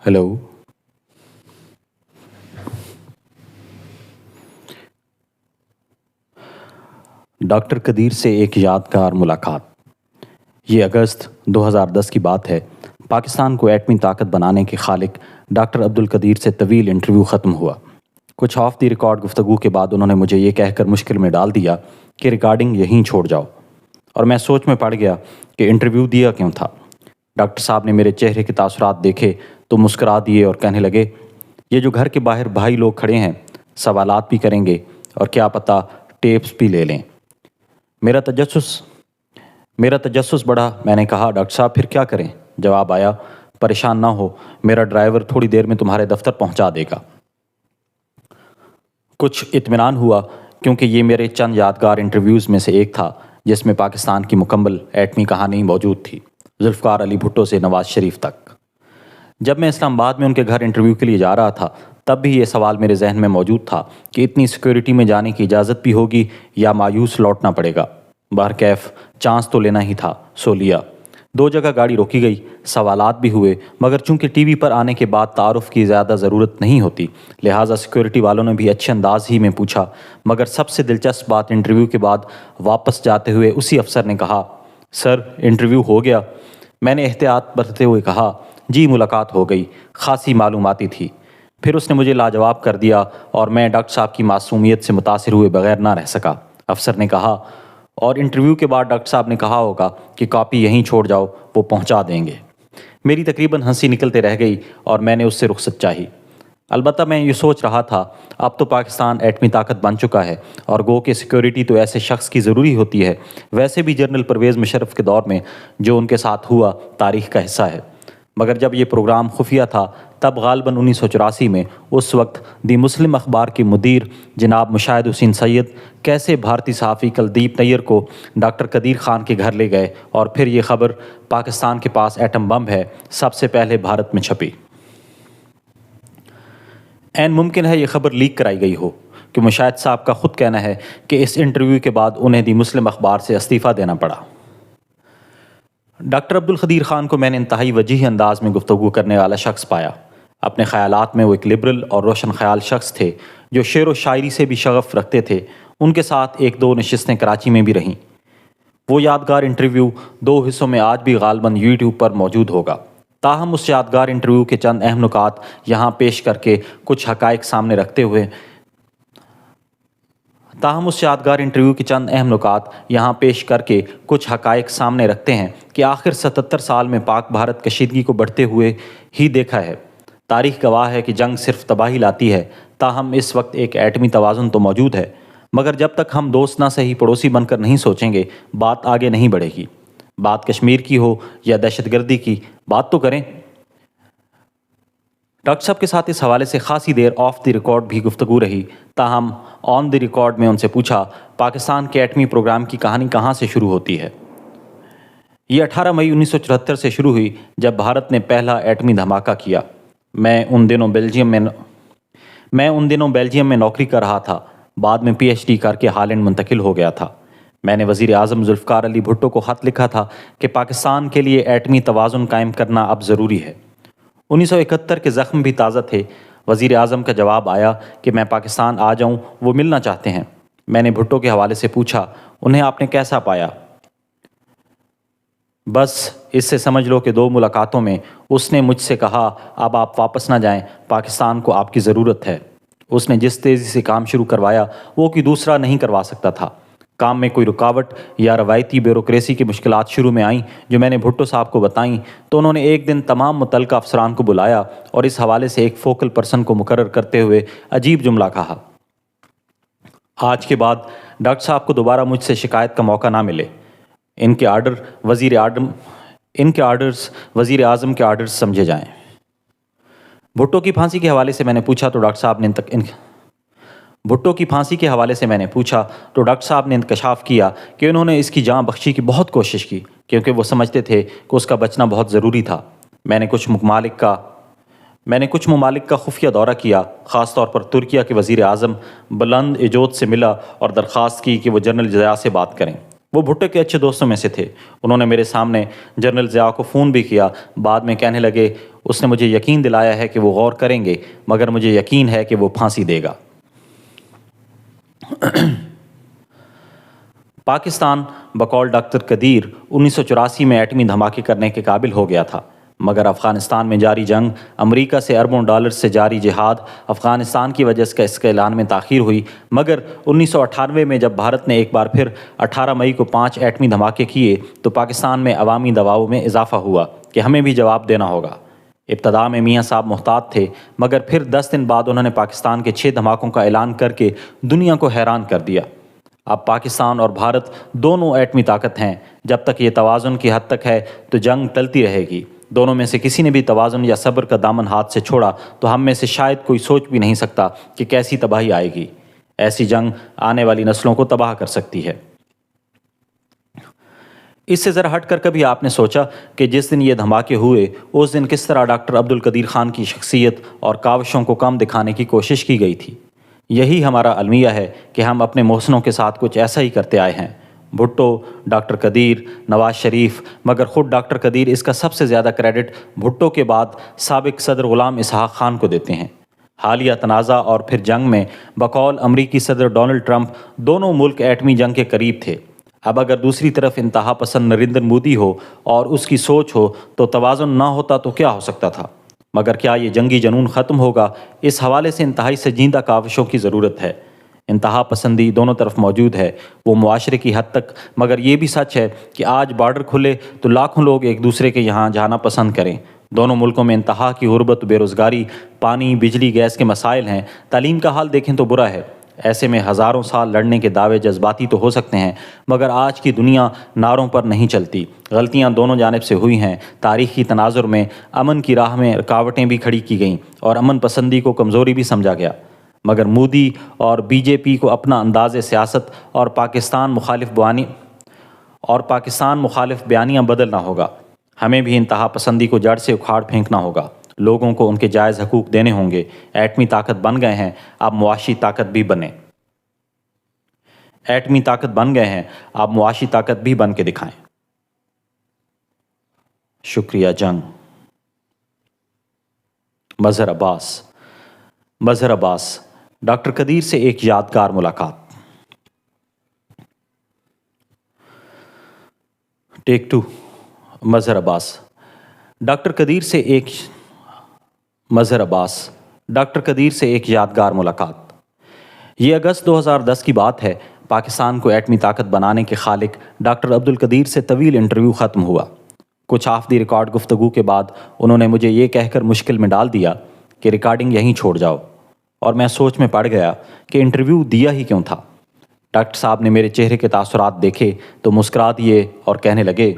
Hello. Doctor Qadeer से एक यादगार मुलाकात। ये अगस्त 2010 की बात है। पाकिस्तान को एटमी ताकत बनाने के खालिक डॉक्टर अब्दुल कदीर से तवील इंटरव्यू ख़त्म हुआ। कुछ ऑफ द रिकॉर्ड गुफ्तगू के बाद उन्होंने मुझे ये कहकर मुश्किल में डाल दिया कि रिकॉर्डिंग यहीं छोड़ जाओ, और मैं सोच में पड़ गया कि इंटरव्यू दिया क्यों था। डॉक्टर साहब ने मेरे चेहरे के तासुरात देखे तो मुस्करा दिए और कहने लगे, ये जो घर के बाहर भाई लोग खड़े हैं सवालात भी करेंगे और क्या पता टेप्स भी ले लें। मेरा तजस्सुस बढ़ा। मैंने कहा, डॉक्टर साहब फिर क्या करें? जवाब आया, परेशान ना हो, मेरा ड्राइवर थोड़ी देर में तुम्हारे दफ्तर पहुंचा देगा। कुछ इत्मीनान हुआ क्योंकि ये मेरे चंद यादगार इंटरव्यूज़ में से एक था जिसमें पाकिस्तान की मुकम्मल एटमी कहानी मौजूद थी, जुल्फ़कार अली भुट्टो से नवाज शरीफ तक। जब मैं इस्लामाबाद में उनके घर इंटरव्यू के लिए जा रहा था तब भी ये सवाल मेरे जहन में मौजूद था कि इतनी सिक्योरिटी में जाने की इजाज़त भी होगी या मायूस लौटना पड़ेगा। बहरकैफ चांस तो लेना ही था, सो लिया। 2 जगह गाड़ी रोकी गई, सवालात भी हुए, मगर चूंकि टीवी पर आने के बाद तारुफ की ज़्यादा ज़रूरत नहीं होती, लिहाजा सिक्योरिटी वालों ने भी अच्छे अंदाज ही में पूछा। मगर सबसे दिलचस्प बात, इंटरव्यू के बाद वापस जाते हुए उसी अफसर ने कहा, सर इंटरव्यू हो गया? मैंने एहतियात बरतते हुए कहा, जी मुलाकात हो गई, खासी मालूमाती थी। फिर उसने मुझे लाजवाब कर दिया और मैं डॉक्टर साहब की मासूमियत से मुतासिर हुए बगैर ना रह सका। अफसर ने कहा, और इंटरव्यू के बाद डॉक्टर साहब ने कहा होगा कि कॉपी यहीं छोड़ जाओ, वो पहुंचा देंगे। मेरी तकरीबन हंसी निकलते रह गई और मैंने उससे रुखसत चाही। अलबत्ता मैं ये सोच रहा था, अब तो पाकिस्तान एटमी ताकत बन चुका है और गो कि सिक्योरिटी तो ऐसे शख्स की ज़रूरी होती है। वैसे भी जनरल परवेज़ मुशर्रफ के दौर में जो उनके साथ हुआ तारीख़ का हिस्सा है। मगर जब ये प्रोग्राम खुफिया था तब गालबन 1984 में उस वक्त दी मुस्लिम अखबार के मुदीर जनाब मुशाहिद हुसैन सैयद कैसे भारतीय सहाफ़ी कुलदीप नैयर को डॉक्टर कदीर ख़ान के घर ले गए और फिर ये ख़बर पाकिस्तान के पास एटम बम है सबसे पहले भारत में छपी। ऐन मुमकिन है ये ख़बर लीक कराई गई हो कि मुशाहिद साहब का ख़ुद कहना है कि इस इंटरव्यू के बाद उन्हें दी मुस्लिम अखबार से इस्तीफ़ा देना पड़ा। डॉक्टर अब्दुल कदीर ख़ान को मैंने इंतहाई वजीह अंदाज में गुफ्तगू करने वाला शख्स पाया। अपने ख़यालात में वो एक लिबरल और रोशन ख़याल शख्स थे जो शेर व शायरी से भी शगफ़ रखते थे। उनके साथ 1-2 नशिस्तें कराची में भी रहीं। वो यादगार इंटरव्यू 2 हिस्सों में आज भी गालबन यूट्यूब पर मौजूद होगा। ताहम उस यादगार इंटरव्यू के चंद अहम नुकात यहाँ पेश करके कुछ हक़ाइक़ सामने रखते हुए रखते हैं कि आखिर 77 साल में पाक भारत कशीदगी को बढ़ते हुए ही देखा है। तारीख़ गवाह है कि जंग सिर्फ तबाही लाती है, ताहम इस वक्त एक एटमी तवाज़ुन तो मौजूद है, मगर जब तक हम दोस्त ना सही पड़ोसी बनकर नहीं सोचेंगे बात आगे नहीं बढ़ेगी। बात कश्मीर की हो या दहशतगर्दी की, बात तो करें। डॉक्टर साहब के साथ इस हवाले से खासी देर ऑफ द रिकॉर्ड भी गुफ्तगू रही। ताहम ऑन द रिकॉर्ड में उनसे पूछा, पाकिस्तान के एटमी प्रोग्राम की कहानी कहाँ से शुरू होती है? ये 18 मई 1974 से शुरू हुई जब भारत ने पहला एटमी धमाका किया। मैं उन दिनों बेल्जियम में नौकरी कर रहा था। बाद में PhD करके हालैंड मुंतकिल हो गया था। मैंने वज़ीर आज़म जुल्फ़कार अली भुट्टो को ख़त लिखा था कि पाकिस्तान के लिए एटमी तवाज़ुन कायम करना अब ज़रूरी है। 1971 के ज़ख्म भी ताज़ा थे। वज़ीर आज़म का जवाब आया कि मैं पाकिस्तान आ जाऊं, वो मिलना चाहते हैं। मैंने भुट्टो के हवाले से पूछा, उन्हें आपने कैसा पाया? बस इससे समझ लो कि 2 मुलाकातों में उसने मुझसे कहा, अब आप वापस ना जाएं, पाकिस्तान को आपकी ज़रूरत है। उसने जिस तेज़ी से काम शुरू करवाया वो कोई दूसरा नहीं करवा सकता था। काम में कोई रुकावट या रवायती ब्यूरोक्रेसी की मुश्किलात शुरू में आईं जो मैंने भुट्टो साहब को बताईं तो उन्होंने एक दिन तमाम मुतल्लिका अफसरान को बुलाया और इस हवाले से एक फोकल पर्सन को मुकर्रर करते हुए अजीब जुमला कहा, आज के बाद डॉक्टर साहब को दोबारा मुझसे शिकायत का मौका ना मिले। इनके आर्डर्स वज़ीर आज़म के आर्डर्स समझे जाएं। भुट्टो की फांसी के हवाले से मैंने पूछा तो डॉक्टर साहब ने इंकशाफ किया कि उन्होंने इसकी जान बख्शी की बहुत कोशिश की क्योंकि वो समझते थे कि उसका बचना बहुत ज़रूरी था। मैंने कुछ ममालिक का खुफिया दौरा किया, ख़ास तौर पर तुर्किया के वज़ीर आज़म बुलंद इजोत से मिला और दरख्वास्त की कि वो जनरल ज़िया से बात करें। वो भुट्टो के अच्छे दोस्तों में से थे। उन्होंने मेरे सामने जनरल ज़िया को फ़ोन भी किया। बाद में कहने लगे, اس نے مجھے یقین دلایا ہے کہ وہ غور کریں گے، مگر مجھے یقین ہے کہ وہ پھانسی دے گا۔ پاکستان بقول ڈاکٹر قدیر 1984 میں ایٹمی دھماکے کرنے کے قابل ہو گیا تھا، مگر افغانستان میں جاری جنگ، امریکہ سے اربوں ڈالر سے جاری جہاد، افغانستان کی وجہ سے اس کے اعلان میں تاخیر ہوئی۔ مگر 1998 میں جب بھارت نے ایک بار پھر 18 مئی کو 5 ایٹمی دھماکے کیے تو پاکستان میں عوامی دباؤ میں اضافہ ہوا کہ ہمیں بھی جواب دینا ہوگا۔ ابتدا میں میاں صاحب محتاط تھے، مگر پھر 10 دن بعد انہوں نے پاکستان کے 6 دھماکوں کا اعلان کر کے دنیا کو حیران کر دیا۔ اب پاکستان اور بھارت دونوں ایٹمی طاقت ہیں۔ جب تک یہ توازن کی حد تک ہے تو جنگ ٹلتی رہے گی۔ دونوں میں سے کسی نے بھی توازن یا صبر کا دامن ہاتھ سے چھوڑا تو ہم میں سے شاید کوئی سوچ بھی نہیں سکتا کہ کیسی تباہی آئے گی۔ ایسی جنگ آنے والی نسلوں کو تباہ کر سکتی ہے۔ اس سے ذرا ہٹ کر کبھی آپ نے سوچا کہ جس دن یہ دھماکے ہوئے اس دن کس طرح ڈاکٹر عبدالقدیر خان کی شخصیت اور کاوشوں کو کم دکھانے کی کوشش کی گئی تھی؟ یہی ہمارا المیہ ہے کہ ہم اپنے محسنوں کے ساتھ کچھ ایسا ہی کرتے آئے ہیں۔ بھٹو، ڈاکٹر قدیر، نواز شریف، مگر خود ڈاکٹر قدیر اس کا سب سے زیادہ کریڈٹ بھٹو کے بعد سابق صدر غلام اسحاق خان کو دیتے ہیں۔ حالیہ تنازع اور پھر جنگ میں بقول امریکی صدر ڈونلڈ ٹرمپ دونوں ملک ایٹمی جنگ کے قریب تھے۔ اب اگر دوسری طرف انتہا پسند نریندر مودی ہو اور اس کی سوچ ہو تو توازن نہ ہوتا تو کیا ہو سکتا تھا؟ مگر کیا یہ جنگی جنون ختم ہوگا؟ اس حوالے سے انتہائی سنجیدہ کاوشوں کی ضرورت ہے۔ انتہا پسندی دونوں طرف موجود ہے، وہ معاشرے کی حد تک، مگر یہ بھی سچ ہے کہ آج بارڈر کھلے تو لاکھوں لوگ ایک دوسرے کے یہاں جانا پسند کریں۔ دونوں ملکوں میں انتہا کی غربت، بے روزگاری، پانی، بجلی، گیس کے مسائل ہیں۔ تعلیم کا حال دیکھیں تو برا ہے۔ ایسے میں ہزاروں سال لڑنے کے دعوے جذباتی تو ہو سکتے ہیں، مگر آج کی دنیا نعروں پر نہیں چلتی۔ غلطیاں دونوں جانب سے ہوئی ہیں۔ تاریخی تناظر میں امن کی راہ میں رکاوٹیں بھی کھڑی کی گئیں اور امن پسندی کو کمزوری بھی سمجھا گیا، مگر مودی اور بی جے پی کو اپنا انداز سیاست اور پاکستان مخالف بیانیاں بدلنا ہوگا۔ ہمیں بھی انتہا پسندی کو جڑ سے اکھاڑ پھینکنا ہوگا۔ لوگوں کو ان کے جائز حقوق دینے ہوں گے۔ ایٹمی طاقت بن گئے ہیں، اب معاشی طاقت بھی بنیں۔ ایٹمی طاقت بن گئے ہیں، اب معاشی طاقت بھی بن کے دکھائیں۔ شکریہ جنگ۔ مظہر عباس، ڈاکٹر قدیر سے ایک یادگار ملاقات۔ ٹیک 2۔ مظہر عباس، ڈاکٹر قدیر سے ایک یادگار ملاقات۔ یہ اگست 2010 کی بات ہے۔ پاکستان کو ایٹمی طاقت بنانے کے خالق ڈاکٹر عبدالقدیر سے طویل انٹرویو ختم ہوا۔ کچھ آف دی ریکارڈ گفتگو کے بعد انہوں نے مجھے یہ کہہ کر مشکل میں ڈال دیا کہ ریکارڈنگ یہیں چھوڑ جاؤ، اور میں سوچ میں پڑ گیا کہ انٹرویو دیا ہی کیوں تھا۔ ڈاکٹر صاحب نے میرے چہرے کے تاثرات دیکھے تو مسکرا دیے اور کہنے لگے،